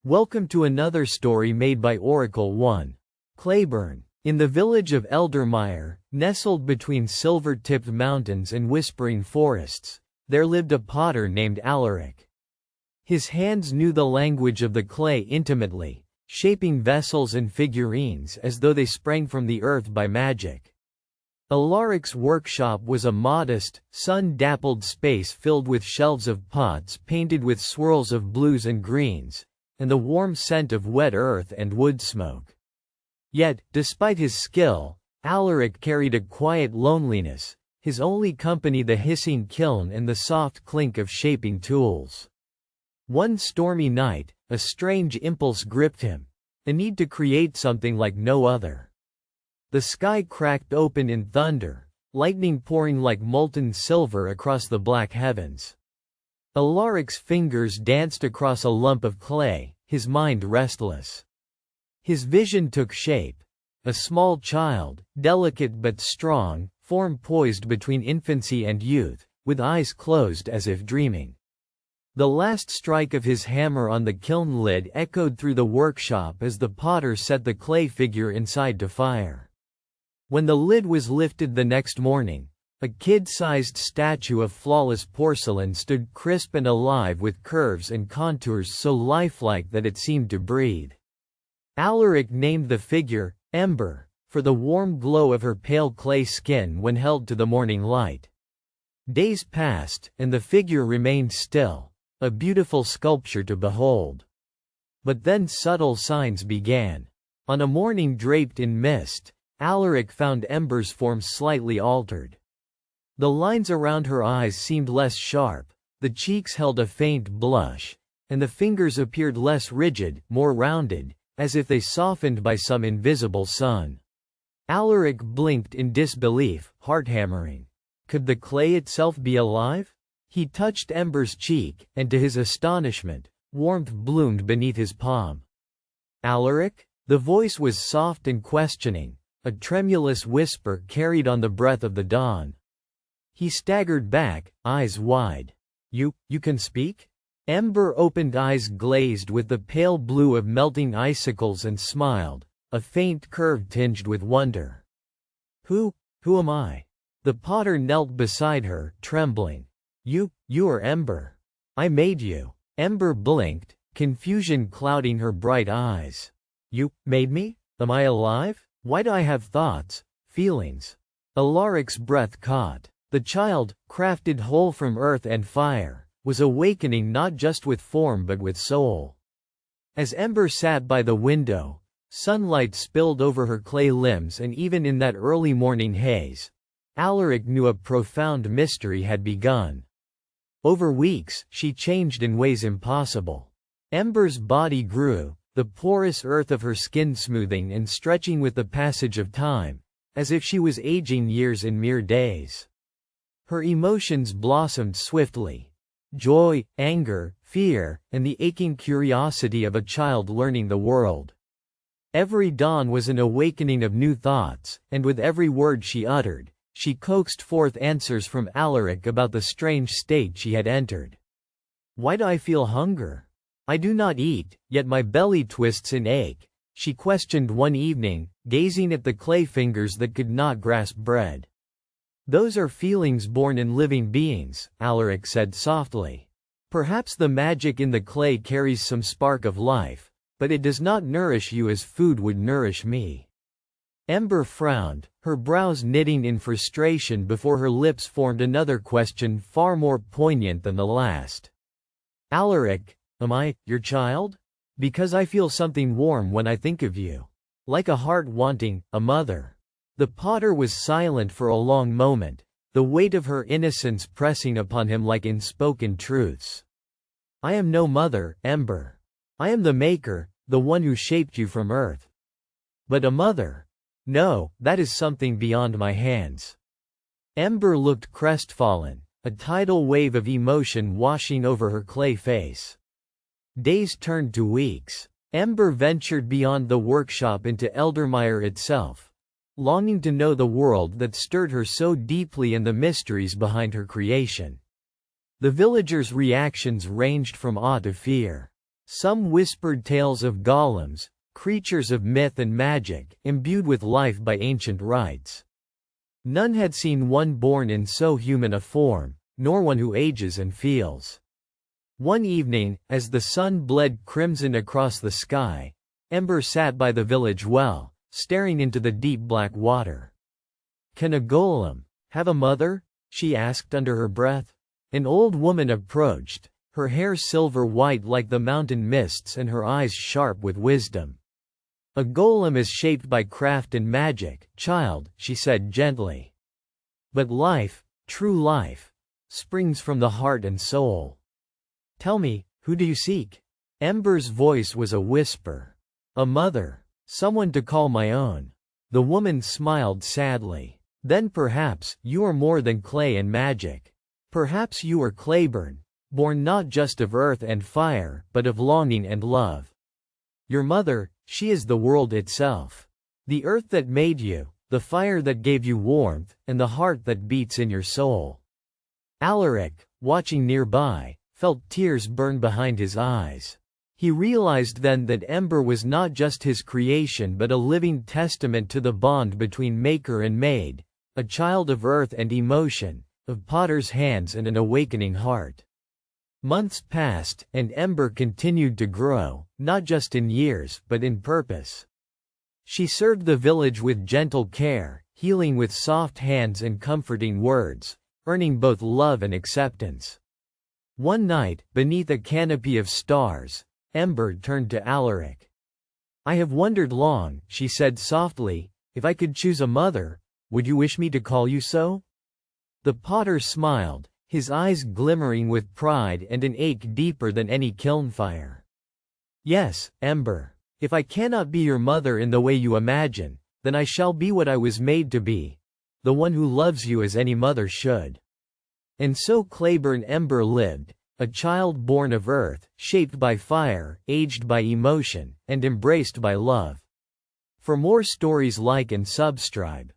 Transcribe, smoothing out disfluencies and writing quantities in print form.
Welcome to another story made by Oracle 1. Clayborn. In the village of Eldermire, nestled between silver-tipped mountains and whispering forests, there lived a potter named Alaric. His hands knew the language of the clay intimately, shaping vessels and figurines as though they sprang from the earth by magic. Alaric's workshop was a modest, sun-dappled space filled with shelves of pots painted with swirls of blues and greens, and the warm scent of wet earth and wood smoke. Yet, despite his skill, Alaric carried a quiet loneliness, his only company the hissing kiln and the soft clink of shaping tools. One stormy night, a strange impulse gripped him, a need to create something like no other. The sky cracked open in thunder, lightning pouring like molten silver across the black heavens. Alaric's fingers danced across a lump of clay, his mind restless. His vision took shape. A small child, delicate but strong, form poised between infancy and youth, with eyes closed as if dreaming. The last strike of his hammer on the kiln lid echoed through the workshop as the potter set the clay figure inside to fire. When the lid was lifted the next morning, a kid-sized statue of flawless porcelain stood crisp and alive with curves and contours so lifelike that it seemed to breathe. Alaric named the figure Ember, for the warm glow of her pale clay skin when held to the morning light. Days passed, and the figure remained still, a beautiful sculpture to behold. But then subtle signs began. On a morning draped in mist, Alaric found Ember's form slightly altered. The lines around her eyes seemed less sharp, the cheeks held a faint blush, and the fingers appeared less rigid, more rounded, as if they softened by some invisible sun. Alaric blinked in disbelief, heart-hammering. Could the clay itself be alive? He touched Ember's cheek, and to his astonishment, warmth bloomed beneath his palm. "Alaric?" The voice was soft and questioning, a tremulous whisper carried on the breath of the dawn. He staggered back, eyes wide. You can speak?" Ember opened eyes glazed with the pale blue of melting icicles and smiled, a faint curve tinged with wonder. Who am I?" The potter knelt beside her, trembling. You are Ember. I made you." Ember blinked, confusion clouding her bright eyes. "You made me? Am I alive? Why do I have thoughts, feelings?" Alaric's breath caught. The child, crafted whole from earth and fire, was awakening not just with form but with soul. As Ember sat by the window, sunlight spilled over her clay limbs, and even in that early morning haze, Alaric knew a profound mystery had begun. Over weeks, she changed in ways impossible. Ember's body grew, the porous earth of her skin smoothing and stretching with the passage of time, as if she was aging years in mere days. Her emotions blossomed swiftly. Joy, anger, fear, and the aching curiosity of a child learning the world. Every dawn was an awakening of new thoughts, and with every word she uttered, she coaxed forth answers from Alaric about the strange state she had entered. "Why do I feel hunger? I do not eat, yet my belly twists in ache," she questioned one evening, gazing at the clay fingers that could not grasp bread. "Those are feelings born in living beings," Alaric said softly. "Perhaps the magic in the clay carries some spark of life, but it does not nourish you as food would nourish me." Ember frowned, her brows knitting in frustration before her lips formed another question far more poignant than the last. "Alaric, am I your child? Because I feel something warm when I think of you. Like a heart wanting a mother." The potter was silent for a long moment, the weight of her innocence pressing upon him like unspoken truths. "I am no mother, Ember. I am the maker, the one who shaped you from earth. But a mother? No, that is something beyond my hands." Ember looked crestfallen, a tidal wave of emotion washing over her clay face. Days turned to weeks. Ember ventured beyond the workshop into Eldermire itself, longing to know the world that stirred her so deeply and the mysteries behind her creation. The villagers' reactions ranged from awe to fear. Some whispered tales of golems, creatures of myth and magic, imbued with life by ancient rites. None had seen one born in so human a form, nor one who ages and feels. One evening, as the sun bled crimson across the sky, Ember sat by the village well, staring into the deep black water. "Can a golem have a mother?" she asked under her breath. An old woman approached, her hair silver white like the mountain mists and her eyes sharp with wisdom. "A golem is shaped by craft and magic, child," she said gently. "But life, true life, springs from the heart and soul. Tell me, who do you seek?" Ember's voice was a whisper. "A mother. Someone to call my own." The woman smiled sadly. "Then perhaps you are more than clay and magic. Perhaps you are Clayborn, born not just of earth and fire, but of longing and love. Your mother, she is the world itself. The earth that made you, the fire that gave you warmth, and the heart that beats in your soul." Alaric, watching nearby, felt tears burn behind his eyes. He realized then that Ember was not just his creation but a living testament to the bond between maker and made, a child of earth and emotion, of potter's hands and an awakening heart. Months passed, and Ember continued to grow, not just in years, but in purpose. She served the village with gentle care, healing with soft hands and comforting words, earning both love and acceptance. One night, beneath a canopy of stars, Ember turned to Alaric. "I have wondered long," she said softly, "if I could choose a mother, would you wish me to call you so?" The potter smiled, his eyes glimmering with pride and an ache deeper than any kiln fire. "Yes, Ember. If I cannot be your mother in the way you imagine, then I shall be what I was made to be, the one who loves you as any mother should." And so Clayborn Ember lived, a child born of earth, shaped by fire, aged by emotion, and embraced by love. For more stories, like and subscribe.